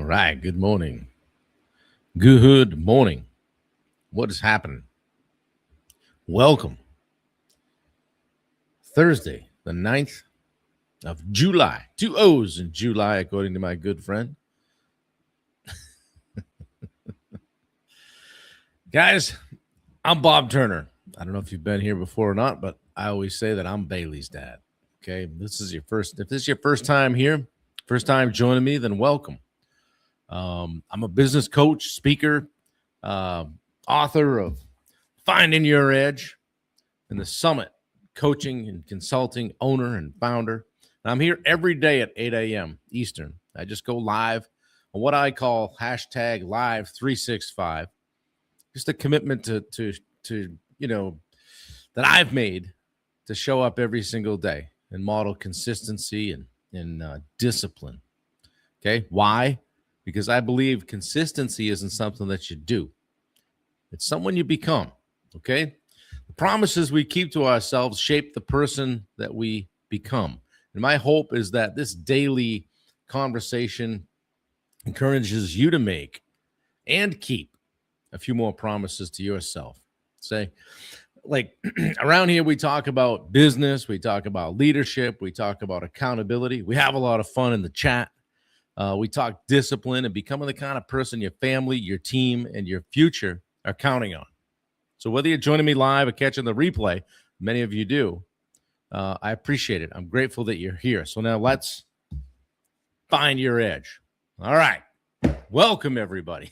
right. Good morning. Good morning. What is happening? Welcome. Thursday, the 9th of July. Two O's in July, according to my good friend. Guys, I'm Bob Turner. I don't know if you've been here before or not, but I always say that I'm Bailey's dad. Okay. If this is your first time here, first time joining me, then welcome. I'm a business coach, speaker, uh, author of Finding Your Edge and the Summit Coaching and Consulting owner and founder. And I'm here every day at 8 a.m. Eastern. I just go live on what I call hashtag live 365. Just a commitment to that I've made to show up every single day and model consistency and discipline. Okay. Why? Because I believe consistency isn't something that you do. It's someone you become. Okay. The promises we keep to ourselves shape the person that we become. And my hope is that this daily conversation encourages you to make and keep a few more promises to yourself. Say, like around here, we talk about business, we talk about leadership, we talk about accountability. We have a lot of fun in the chat. We talk discipline and becoming the kind of person your family, your team, and your future are counting on. So whether you're joining me live or catching the replay, many of you do, I appreciate it. I'm grateful that you're here. So now let's find your edge. All right. Welcome, everybody.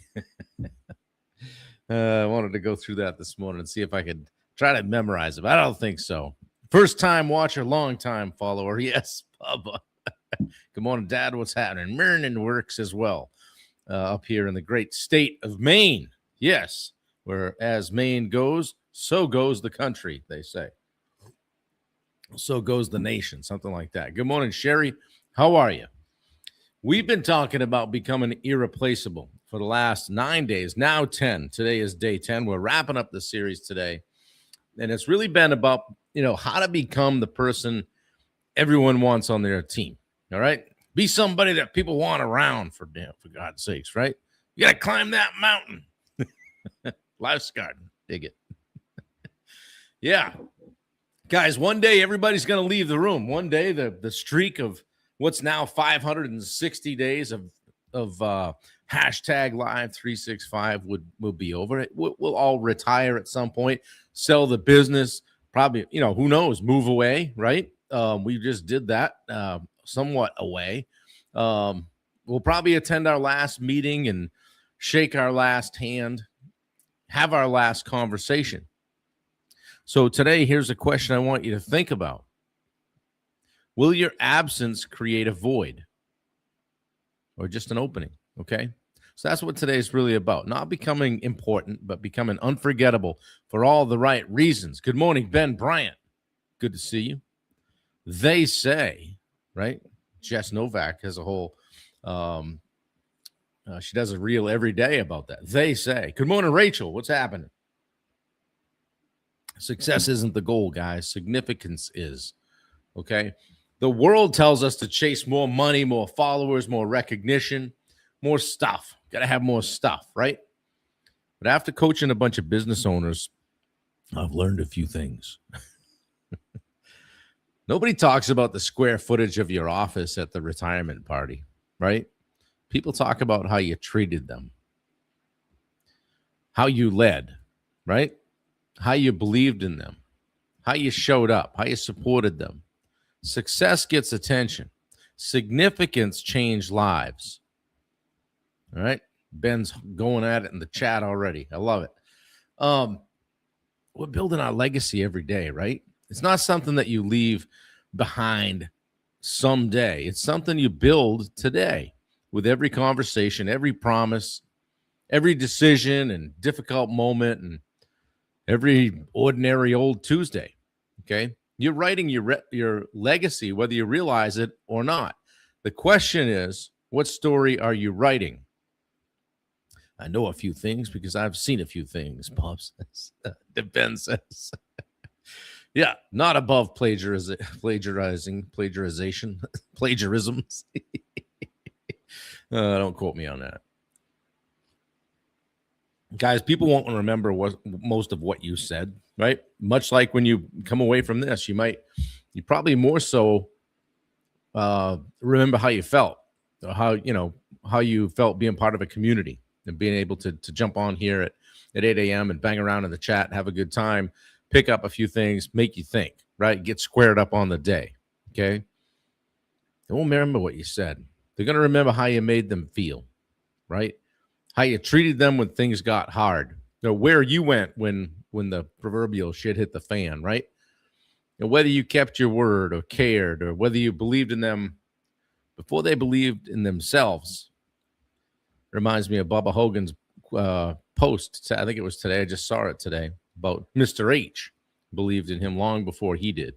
I wanted to go through that this morning and see if I could try to memorize it, but I don't think so. First time watcher, long time follower. Yes, Bubba. Good morning, Dad. What's happening? Mernon works as well up here in the great state of Maine. Yes, where as Maine goes, so goes the country, they say. So goes the nation, something like that. Good morning, Sherry. How are you? We've been talking about becoming irreplaceable for the last 9 days, now 10. Today is day 10. We're wrapping up the series today. And it's really been about, how to become the person everyone wants on their team. All right. Be somebody that people want around for God's sakes, right? You got to climb that mountain. Life's garden. Dig it. Yeah. Guys, one day everybody's going to leave the room. One day the streak of what's now 560 days of hashtag live 365 will be over. We'll all retire at some point, sell the business, probably, who knows, move away, right? We just did that somewhat away. We'll probably attend our last meeting and shake our last hand, have our last conversation. So today, here's a question I want you to think about. Will your absence create a void or just an opening? Okay. So that's what today is really about. Not becoming important, but becoming unforgettable for all the right reasons. Good morning, Ben Bryant. Good to see you. They say, right? Jess Novak has a whole, she does a reel every day about that. They say, good morning, Rachel. What's happening? Success isn't the goal, guys. Significance is. Okay. The world tells us to chase more money, more followers, more recognition, more stuff. Got to have more stuff, right? But after coaching a bunch of business owners, I've learned a few things. Nobody talks about the square footage of your office at the retirement party, right? People talk about how you treated them, how you led, right? How you believed in them, how you showed up, how you supported them. Success gets attention. Significance changed lives. All right. Ben's going at it in the chat already. I love it. We're building our legacy every day, right? It's not something that you leave behind someday. It's something you build today with every conversation, every promise, every decision and difficult moment, and every ordinary old Tuesday. Okay. You're writing your legacy, whether you realize it or not. The question is, what story are you writing? I know a few things because I've seen a few things, Bob says. Ben says. Yeah, not above plagiarization, plagiarisms. Don't quote me on that. Guys, people won't remember most of what you said, right? Much like when you come away from this, you probably more so remember how you felt, or how you felt being part of a community and being able to jump on here at 8 a.m. and bang around in the chat, have a good time, pick up a few things, make you think, right? Get squared up on the day, okay? They won't remember what you said. They're going to remember how you made them feel, right? How you treated them when things got hard. Where you went when the proverbial shit hit the fan, right? And whether you kept your word or cared, or whether you believed in them before they believed in themselves. Reminds me of Bubba Hogan's post. I think it was today. I just saw it today about Mr. H. Believed in him long before he did.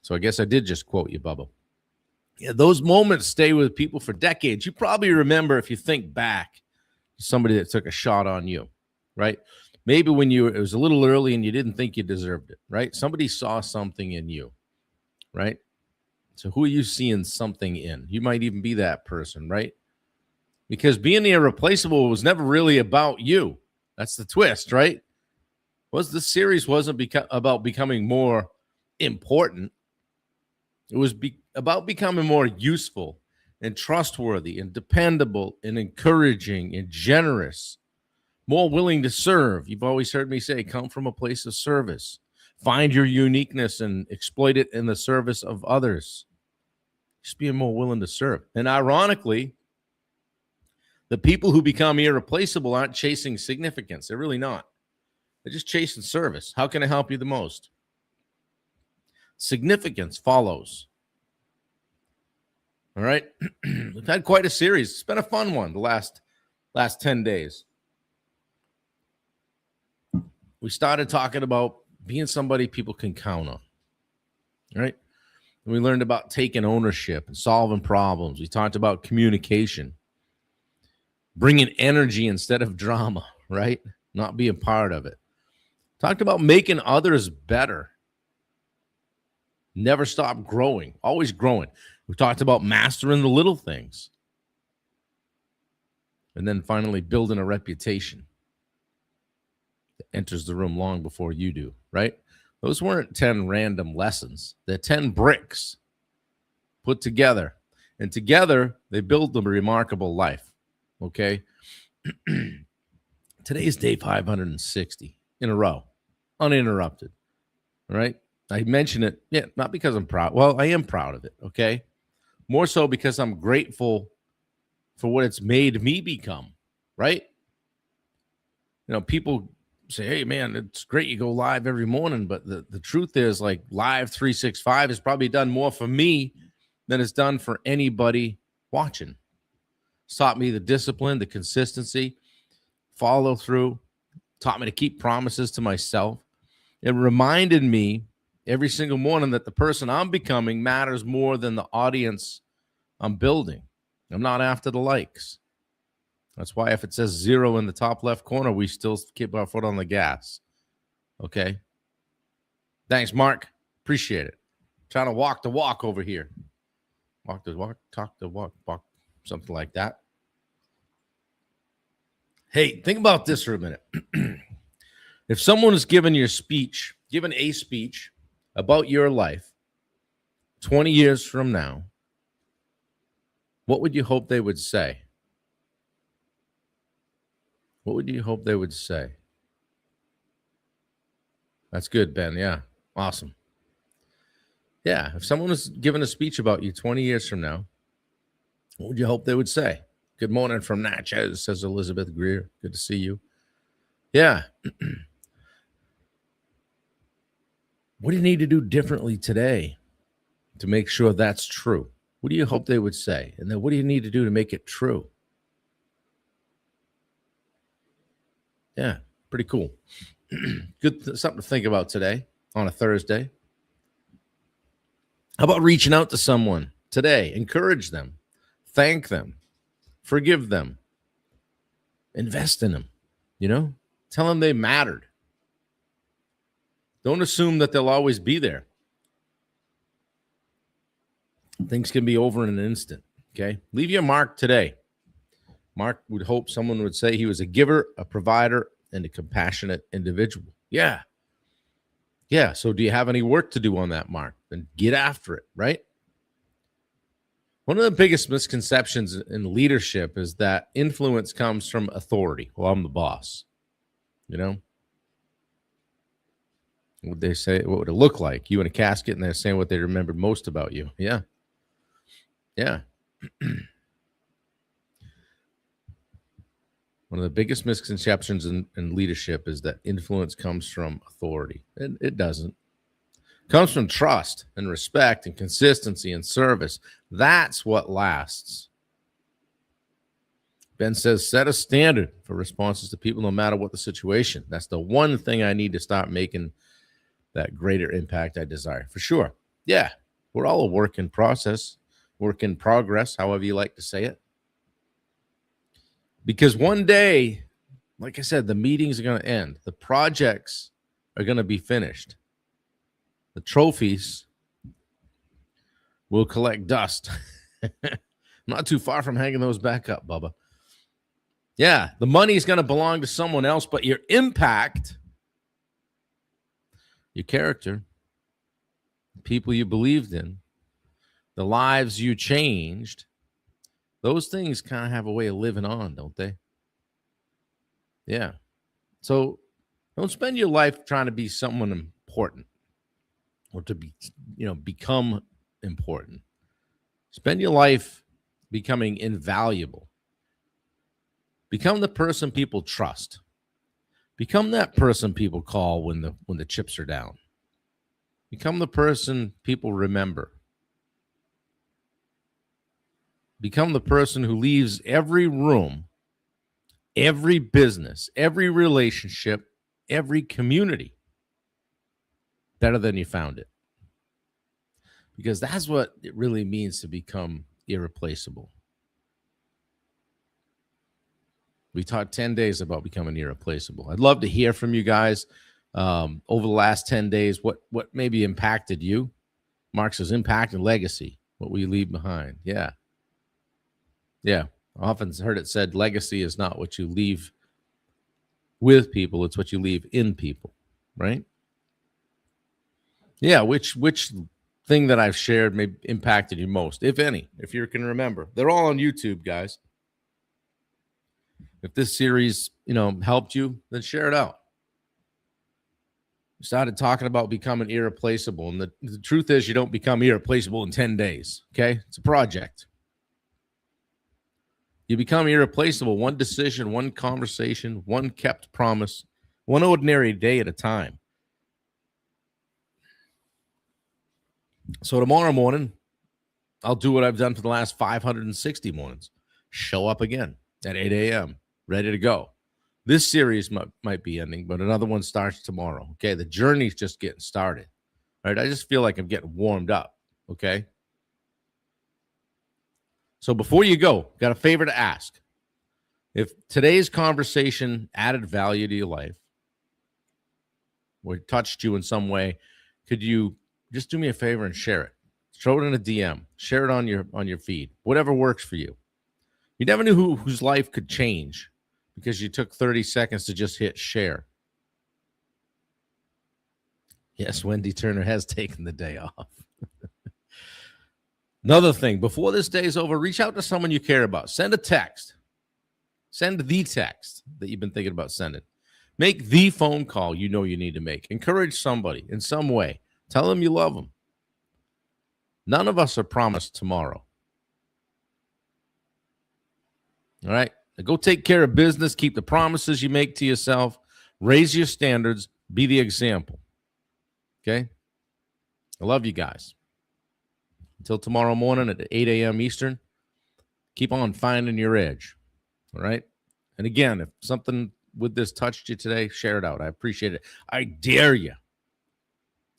So I guess I did just quote you, Bubba. Yeah, those moments stay with people for decades. You probably remember, if you think back, somebody that took a shot on you, right? Maybe when it was a little early and you didn't think you deserved it, right? Somebody saw something in you, right? So who are you seeing something in? You might even be that person, right? Because being the irreplaceable was never really about you. That's the twist, right? This series wasn't about becoming more important. It was about becoming more useful and trustworthy and dependable and encouraging and generous, more willing to serve. You've always heard me say, come from a place of service. Find your uniqueness and exploit it in the service of others. Just being more willing to serve. And ironically, the people who become irreplaceable aren't chasing significance. They're really not. They're just chasing service. How can I help you the most? Significance follows. All right. We've had quite a series. It's been a fun one the last 10 days. We started talking about being somebody people can count on. All right. And we learned about taking ownership and solving problems. We talked about communication, bringing energy instead of drama, right? Not being part of it. Talked about making others better. Never stop growing, always growing. We talked about mastering the little things. And then finally building a reputation that enters the room long before you do, right? Those weren't 10 random lessons. They're 10 bricks put together. And together, they build a remarkable life, okay? Today's day 560 in a row, uninterrupted, all right? I mention it, not because I'm proud. Well, I am proud of it, okay? More so because I'm grateful for what it's made me become, right? People say, hey, man, it's great you go live every morning, but the truth is, like, Live 365 has probably done more for me than it's done for anybody watching. It's taught me the discipline, the consistency, follow through, taught me to keep promises to myself. It reminded me every single morning that the person I'm becoming matters more than the audience I'm building. I'm not after the likes. That's why if it says 0 in the top left corner, we still keep our foot on the gas. Okay? Thanks, Mark. Appreciate it. Trying to walk the walk over here. Walk the walk, talk the walk, something like that. Hey, think about this for a minute. If someone is given a speech about your life 20 years from now, what would you hope they would say? What would you hope they would say? That's good, Ben. Yeah. Awesome. Yeah. If someone was given a speech about you 20 years from now, what would you hope they would say? Good morning from Natchez, says Elizabeth Greer. Good to see you. Yeah. What do you need to do differently today to make sure that's true? What do you hope they would say? And then what do you need to do to make it true? Yeah, pretty cool. Good, something to think about today on a Thursday. How about reaching out to someone today? Encourage them, thank them, forgive them, invest in them, tell them they mattered. Don't assume that they'll always be there. Things can be over in an instant, okay? Leave your mark today. Mark would hope someone would say he was a giver, a provider, and a compassionate individual. Yeah. Yeah. So do you have any work to do on that, Mark? Then get after it, right? One of the biggest misconceptions in leadership is that influence comes from authority. Well, I'm the boss. You know, what would they say? What would it look like? You in a casket, and they're saying what they remembered most about you. Yeah. Yeah. One of the biggest misconceptions in leadership is that influence comes from authority. It doesn't. It comes from trust and respect and consistency and service. That's what lasts. Ben says, set a standard for responses to people no matter what the situation. That's the one thing I need to start making that greater impact I desire. For sure. Yeah. We're all a work in process, work in progress, however you like to say it. Because one day, like I said, the meetings are going to end. The projects are going to be finished. The trophies will collect dust. Not too far from hanging those back up, Bubba. Yeah, the money is going to belong to someone else, but your impact, your character, the people you believed in, the lives you changed, those things kind of have a way of living on, don't they? Yeah. So don't spend your life trying to be someone important or to be, become important. Spend your life becoming invaluable. Become the person people trust. Become that person people call when the chips are down. Become the person people remember. Become the person who leaves every room, every business, every relationship, every community better than you found it. Because that's what it really means to become irreplaceable. We talked 10 days about becoming irreplaceable. I'd love to hear from you guys over the last 10 days. What maybe impacted you? Mark says impact and legacy. What will you leave behind? Yeah. Yeah. I often heard it said legacy is not what you leave with people. It's what you leave in people. Right? Yeah. Which thing that I've shared may impacted you most, if any, if you can remember? They're all on YouTube, guys. If this series, helped you, then share it out. We started talking about becoming irreplaceable. And the truth is you don't become irreplaceable in 10 days. Okay. It's a project. You become irreplaceable one decision, one conversation, one kept promise, one ordinary day at a time. So tomorrow morning, I'll do what I've done for the last 560 mornings. Show up again at 8 a.m., ready to go. This series might be ending, but another one starts tomorrow. Okay, the journey's just getting started. All right, I just feel like I'm getting warmed up. Okay. So before you go, got a favor to ask. If today's conversation added value to your life or touched you in some way, could you just do me a favor and share it? Throw it in a DM. Share it on your feed. Whatever works for you. You never knew whose life could change because you took 30 seconds to just hit share. Yes, Wendy Turner has taken the day off. Another thing, before this day is over, reach out to someone you care about. Send a text. Send the text that you've been thinking about sending. Make the phone call you know you need to make. Encourage somebody in some way. Tell them you love them. None of us are promised tomorrow. All right? Now go take care of business. Keep the promises you make to yourself. Raise your standards. Be the example. Okay? I love you guys. Until tomorrow morning at 8 a.m. Eastern, keep on finding your edge. All right? And again, if something with this touched you today, share it out. I appreciate it. I dare you.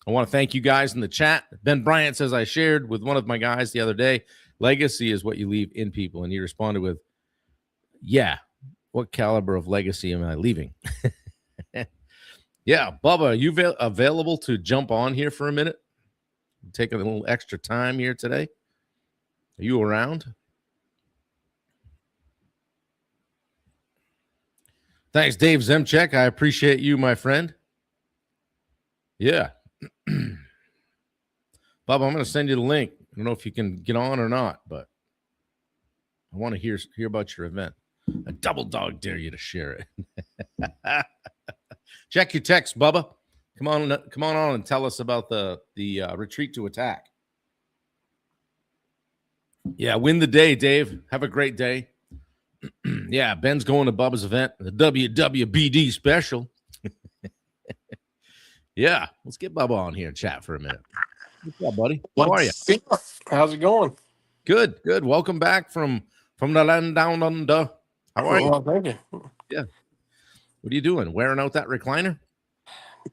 I want to thank you guys in the chat. Ben Bryant says, I shared with one of my guys the other day, legacy is what you leave in people. And he responded with, yeah, what caliber of legacy am I leaving? Yeah, Bubba, are you available to jump on here for a minute? Take a little extra time here today. Are you around? Thanks, Dave Zemchek. I appreciate you, my friend. Yeah. Bob, I'm going to send you the link. I don't know if you can get on or not, but I want to hear about your event. A double dog dare you to share it. Check your text, Bubba. Come on and tell us about the retreat to attack. Yeah, win the day, Dave. Have a great day. Yeah, Ben's going to Bubba's event, the WWBD special. Yeah, let's get Bubba on here and chat for a minute. What's up, buddy? How are you? How's it going? Good. Welcome back from the land down under. How are you? Well, thank you. Yeah. What are you doing? Wearing out that recliner?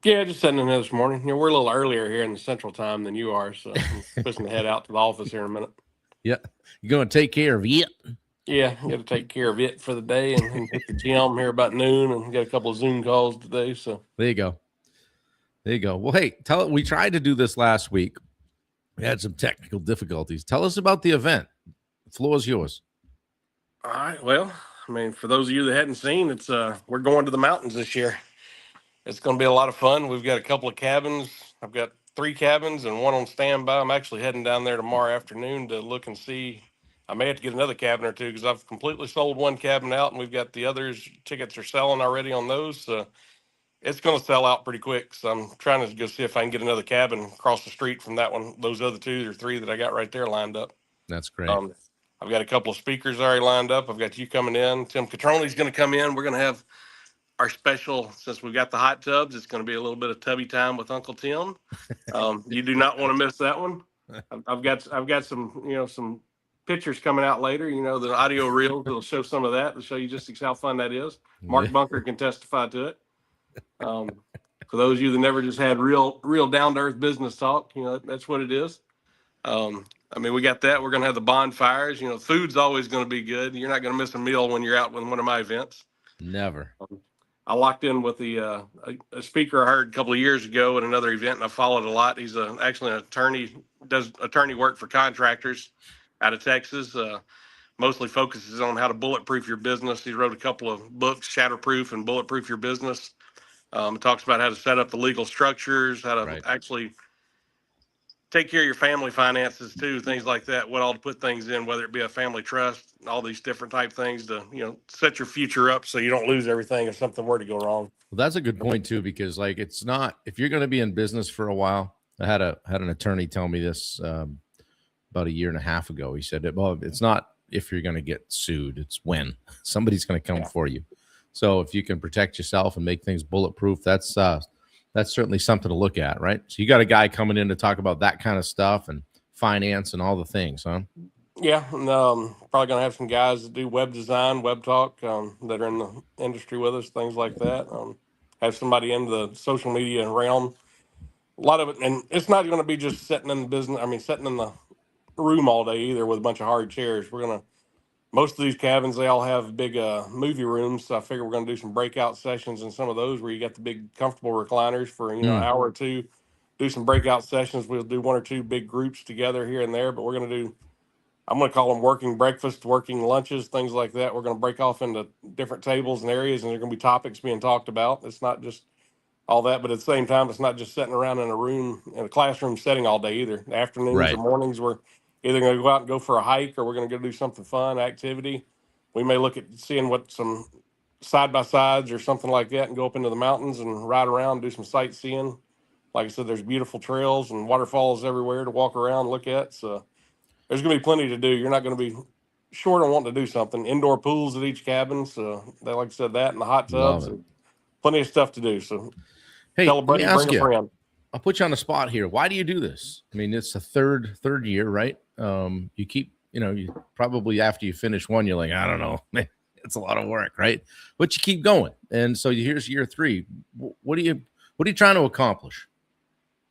Yeah, just sitting in there this morning. You know, we're a little earlier here in the Central Time than you are, so I'm supposed to head out to the office here in a minute. Yeah. You going to take care of it? Yeah, got to take care of it for the day and hit the gym here about noon, and got a couple of Zoom calls today. So there you go. Well, hey, we tried to do this last week. We had some technical difficulties. Tell us about the event. The floor is yours. All right. Well, I mean, for those of you that hadn't seen, it's we're going to the mountains this year. It's going to be a lot of fun. We've got a couple of cabins. I've got 3 cabins and one on standby. I'm actually heading down there tomorrow afternoon to look and see. I may have to get another cabin or two because I've completely sold one cabin out, and we've got the others. Tickets are selling already on those. So it's going to sell out pretty quick. So I'm trying to go see if I can get another cabin across the street from that one, those other 2 or 3 that I got right there lined up. That's great. I've got a couple of speakers already lined up. I've got you coming in. Tim Catroni's going to come in. We're going to have our special, since we've got the hot tubs, it's going to be a little bit of tubby time with Uncle Tim. You do not want to miss that one. I've got some, some pictures coming out later, the audio reels that'll show some of that, to show you just how fun that is. Mark Bunker can testify to it. For those of you that never just had real down to earth business talk, that's what it is. I mean, we got that. We're going to have the bonfires. Food's always going to be good. You're not going to miss a meal when you're out with one of my events. Never. I locked in with a speaker I heard a couple of years ago at another event, and I followed a lot. He's actually an attorney, does attorney work for contractors out of Texas. Mostly focuses on how to bulletproof your business. He wrote a couple of books, Shatterproof and Bulletproof Your Business. Talks about how to set up the legal structures, how to actually take care of your family finances too, things like that, what all to put things in, whether it be a family trust, all these different type things to, set your future up so you don't lose everything if something were to go wrong. Well, that's a good point too, because it's not, if you're going to be in business for a while, I had an attorney tell me this about a year and a half ago. He said, well, it's not if you're going to get sued, it's when somebody's going to come for you. So if you can protect yourself and make things bulletproof, that's certainly something to look at, right? So you got a guy coming in to talk about that kind of stuff and finance and all the things, huh? Yeah, and probably going to have some guys that do web design, web talk, that are in the industry with us, things like that. Have somebody in the social media realm. A lot of it, and it's not going to be just sitting in the business. I mean, sitting in the room all day either with a bunch of hard chairs. Most of these cabins, they all have big movie rooms. So I figure we're going to do some breakout sessions in some of those where you got the big comfortable recliners for, an hour or two, do some breakout sessions. We'll do 1 or 2 big groups together here and there, but I'm going to call them working breakfast, working lunches, things like that. We're going to break off into different tables and areas, and there are going to be topics being talked about. It's not just all that, but at the same time, it's not just sitting around in a room, in a classroom setting all day either. Afternoons or mornings, we're either going to go out and go for a hike, or we're going to go do something fun, activity. We may look at seeing what some side-by-sides or something like that and go up into the mountains and ride around, do some sightseeing. Like I said, there's beautiful trails and waterfalls everywhere to walk around, look at. So there's going to be plenty to do. You're not going to be short on wanting to do something. Indoor pools at each cabin. So they, like I said, that and the hot tubs. And plenty of stuff to do. So hey, tell a buddy, bring a friend. I'll put you on the spot here. Why do you do this? I mean, it's the third year, right? You keep, you probably after you finish one, you're like, I don't know, man, it's a lot of work, right? But you keep going. And so here's year 3. What are you trying to accomplish?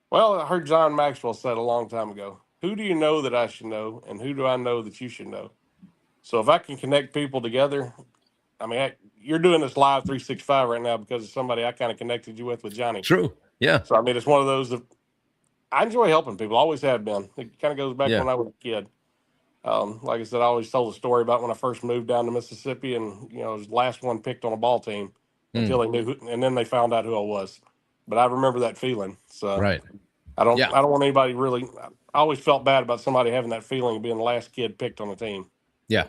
Well, I heard John Maxwell said a long time ago, who do you know that I should know? And who do I know that you should know? So if I can connect people together, I mean, you're doing this live 365 right now because of somebody I kind of connected you with Johnny. True. Yeah. So, I mean, it's one of those that I enjoy helping people. Always have been. It kind of goes back when I was a kid. Like I said, I always told the story about when I first moved down to Mississippi and, I was the last one picked on a ball team. until they knew, and then they found out who I was. But I remember that feeling. So Right. I don't Yeah. want anybody really. I always felt bad about somebody having that feeling of being the last kid picked on the team. Yeah.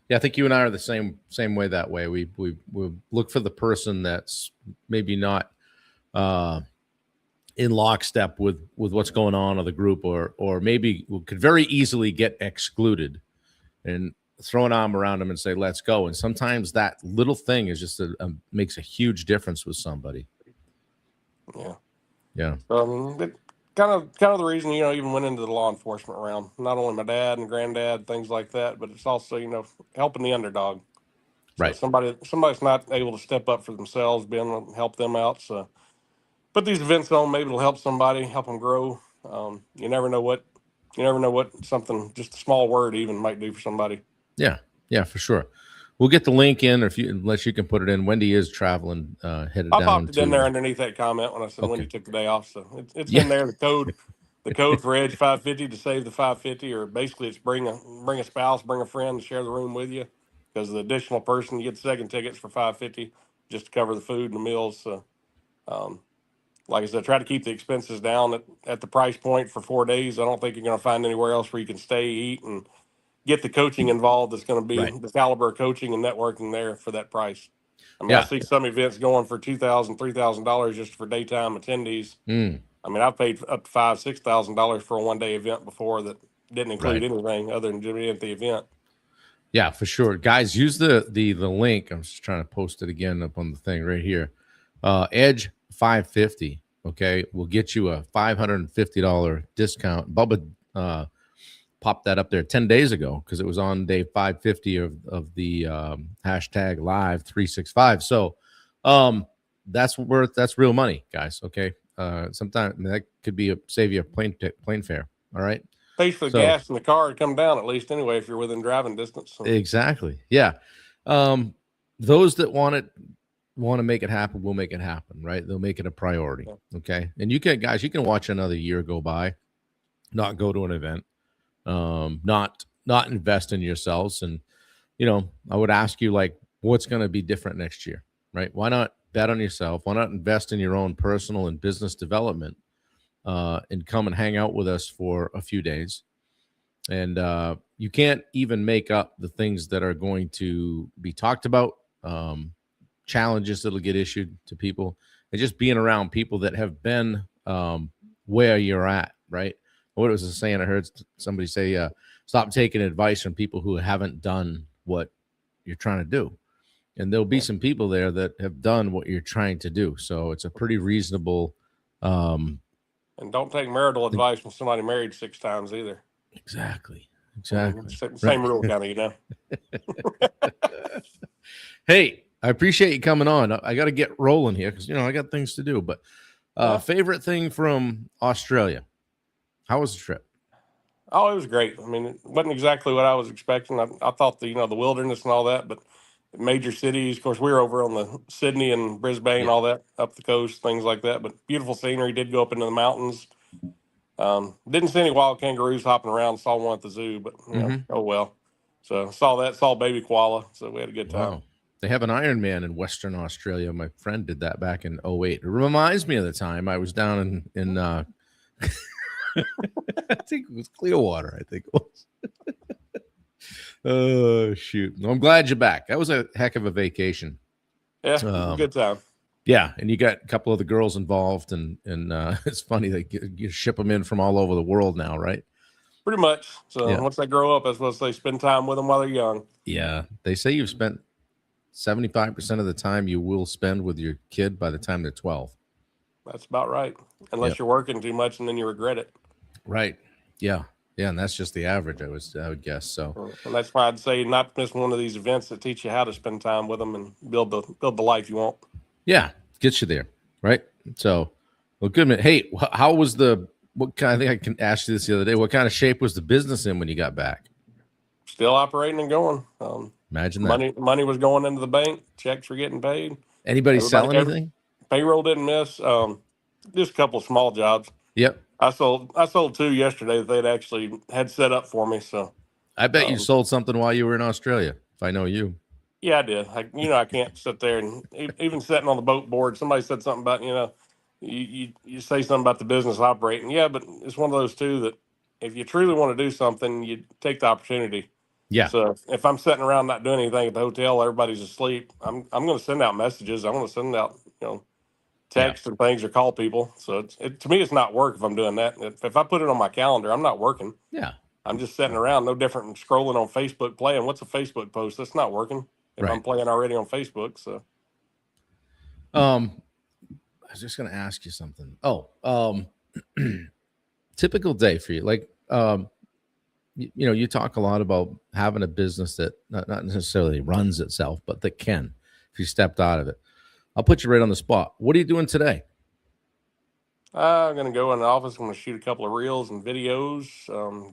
Yeah, I think you and I are the same way that way. We look for the person that's maybe not in lockstep with what's going on in the group, or maybe could very easily get excluded, and throw an arm around them and say, let's go. And sometimes that little thing is just makes a huge difference with somebody. Yeah. Yeah. Kind of the reason, even went into the law enforcement realm. Not only my dad and granddad, things like that, but it's also, helping the underdog. So Right. somebody's not able to step up for themselves, being able to help them out. So put these events on, maybe it'll help somebody, help them grow. You never know what something, just a small word even, might do for somebody. Yeah. Yeah, for sure. We'll get the link in, unless you can put it in. Wendy is traveling, headed I down popped it to in there underneath that comment when I said Okay. Wendy took the day off. So it's Yeah. in there. The code for Edge 550 to save the 550, or basically it's bring a spouse, bring a friend to share the room with you, because the additional person, you get second tickets for 550 just to cover the food and the meals. So, like I said, try to keep the expenses down at the price point for 4 days. I don't think you're going to find anywhere else where you can stay, eat, and get the coaching involved. That's going to be Right. the caliber of coaching and networking there for that price. I mean, Yeah. I see some events going for $2,000, $3,000 just for daytime attendees. I mean, I've paid up to $5,000, $6,000 for a 1 day event before that didn't include Right. anything other than being at the event. Yeah, for sure. Guys, use the link. I'm just trying to post it again up on the thing right here. Edge 550. Okay, we'll get you a $550 discount. Bubba popped that up there 10 days ago because it was on day 550 of the hashtag live 365. So that's real money, guys. Okay. Sometimes that could be save you a plane fare. All right. Pays for the gas in the car to come down, at least anyway, if you're within driving distance. So. Exactly. Yeah. Those that want to make it happen will make it happen, right? They'll make it a priority. Okay. And you can watch another year go by, not go to an event, not invest in yourselves. And, I would ask you, like, what's going to be different next year, right? Why not bet on yourself? Why not invest in your own personal and business development, and come and hang out with us for a few days? And you can't even make up the things that are going to be talked about, challenges that'll get issued to people, and just being around people that have been where you're at, right? What was the saying? I heard somebody say, stop taking advice from people who haven't done what you're trying to do. And there'll be some people there that have done what you're trying to do. So it's a pretty reasonable. And don't take marital advice from somebody married 6 times either. Exactly. Same rule, kind of, Hey, I appreciate you coming on. I got to get rolling here because, I got things to do. But favorite thing from Australia? How was the trip? Oh, it was great. I mean, it wasn't exactly what I was expecting. I thought the wilderness and all that, but major cities. Of course, we were over on the Sydney and Brisbane, all that up the coast, things like that. But beautiful scenery. Did go up into the mountains. Didn't see any wild kangaroos hopping around. Saw one at the zoo, but oh well. So saw that. Saw baby koala. So we had a good time. Wow. They have an Ironman in Western Australia. My friend did that back in 2008. It reminds me of the time I was down in I think it was Clearwater. I think it was. Oh, shoot. Well, I'm glad you're back. That was a heck of a vacation. Yeah, good time. Yeah, and you got a couple of the girls involved, and it's funny that you ship them in from all over the world now, right? Pretty much. So once they grow up, that's what they spend time with them while they're young. Yeah, they say you've spent 75% of the time you will spend with your kid by the time they're 12. That's about right, unless you're working too much and then you regret it. Right. Yeah. Yeah, and that's just the average, I would guess. So, and that's why I'd say not to miss one of these events that teach you how to spend time with them and build the life you want. Yeah, gets you there, right? So, well, good man. Hey, how was what kind? I think I can ask you this the other day. What kind of shape was the business in when you got back? Still operating and going. Imagine that. Money was going into the bank. Checks were getting paid. Anybody sell anything? Payroll didn't miss. Just a couple of small jobs. Yep. I sold 2 yesterday that they'd actually had set up for me. So I bet you sold something while you were in Australia, if I know you. Yeah, I did. I can't sit there and even sitting on the boat board. Somebody said something about, you say something about the business operating. Yeah, but it's one of those too that if you truly want to do something, you take the opportunity. Yeah, So if I'm sitting around not doing anything at the hotel, everybody's asleep. I'm going to send out messages. I'm going to send out yeah, text and things or call people. So to me, it's not work if I'm doing that. If I put it on my calendar, I'm not working. yeah. I'm just sitting around, no different than scrolling on Facebook playing. What's a Facebook post? That's not working if I'm Right. playing already on Facebook. So I was just gonna ask you something. Oh, typical day for you. Like, you talk a lot about having a business that not necessarily runs itself, but that can, if you stepped out of it. I'll put you right on the spot. What are you doing today? I'm going to go in the office. I'm going to shoot a couple of reels and videos,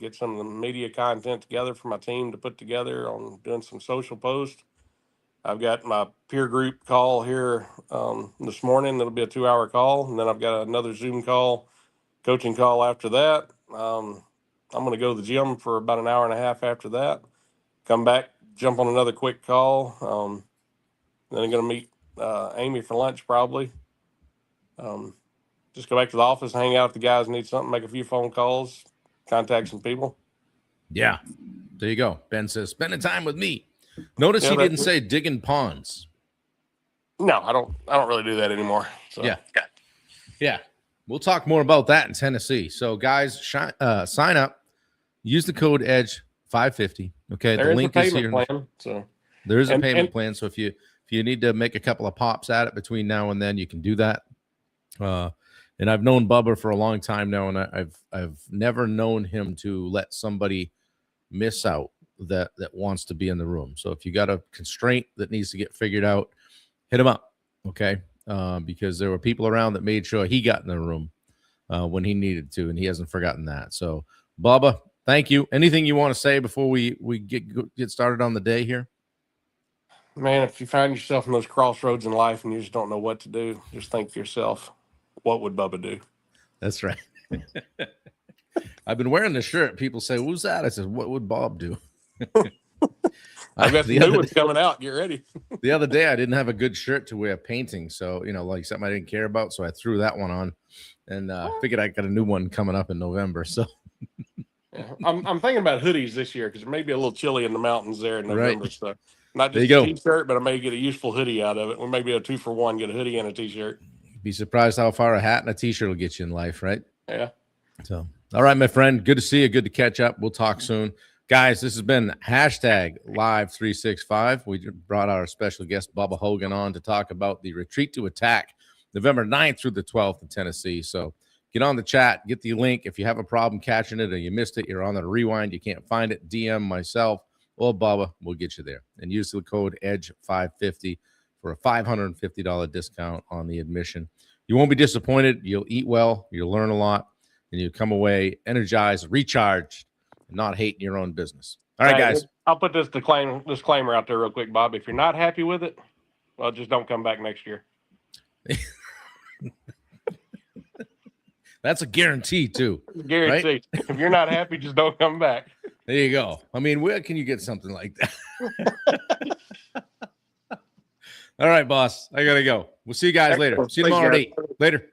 get some of the media content together for my team to put together on doing some social posts. I've got my peer group call here this morning. It'll be a 2-hour call. And then I've got another Zoom call, coaching call after that. I'm going to go to the gym for about an hour and a half after that. Come back, jump on another quick call. Then I'm going to meet Amy for lunch probably. Just go back to the office, hang out if the guys need something, make a few phone calls, contact some people. Yeah, there you go. Ben says spending time with me. Notice Yeah, he didn't that's say digging ponds. No, I don't really do that anymore. So Yeah. We'll talk more about that in Tennessee. So, guys, sign up. Use the code Edge 550. Okay, there the is a link is payment here. plan. So There is a and payment plan. So if you need to make a couple of pops at it between now and then, you can do that. And I've known Bubba for a long time now, and I've never known him to let somebody miss out that wants to be in the room. So if you got a constraint that needs to get figured out, hit him up, okay? Because there were people around that made sure he got in the room when he needed to, and he hasn't forgotten that. So, Bubba, thank you. Anything you want to say before we get started on the day here? man, if you find yourself in those crossroads in life and you just don't know what to do, just think to yourself, what would Bubba do? That's right. I've been wearing the shirt. People say, "Who's that?" I said, "What would Bob do?" I've got some new ones coming out. Get ready. The other day, I didn't have a good shirt to wear painting, so like something I didn't care about, so I threw that one on, and figured I got a new one coming up in November. So Yeah, I'm thinking about hoodies this year because it may be a little chilly in the mountains there in November. Right. So not There just you a go. t-shirt, but I may get a useful hoodie out of it. We may be a 2-for-1, get a hoodie and a t-shirt. Be surprised how far a hat and a t-shirt will get you in life, right? Yeah. So, all right, my friend. Good to see you. Good to catch up. We'll talk soon. Guys, this has been hashtag Live365. We brought our special guest, Bubba Hogan, on to talk about the Retreat to Attack, November 9th through the 12th in Tennessee. So get on the chat, get the link. If you have a problem catching it or you missed it, you're on the rewind, you can't find it, DM myself or Bubba. We'll get you there. And use the code EDGE550 for a $550 discount on the admission. You won't be disappointed. You'll eat well. You'll learn a lot. And you come away energized, recharged, and not hating your own business. All right, guys. I'll put this disclaimer out there real quick, Bob. If you're not happy with it, well, just don't come back next year. That's a guarantee, too. Guarantee. Right? If you're not happy, just don't come back. There you go. I mean, where can you get something like that? All right, boss. I got to go. We'll see you guys later. See you tomorrow at 8. Later.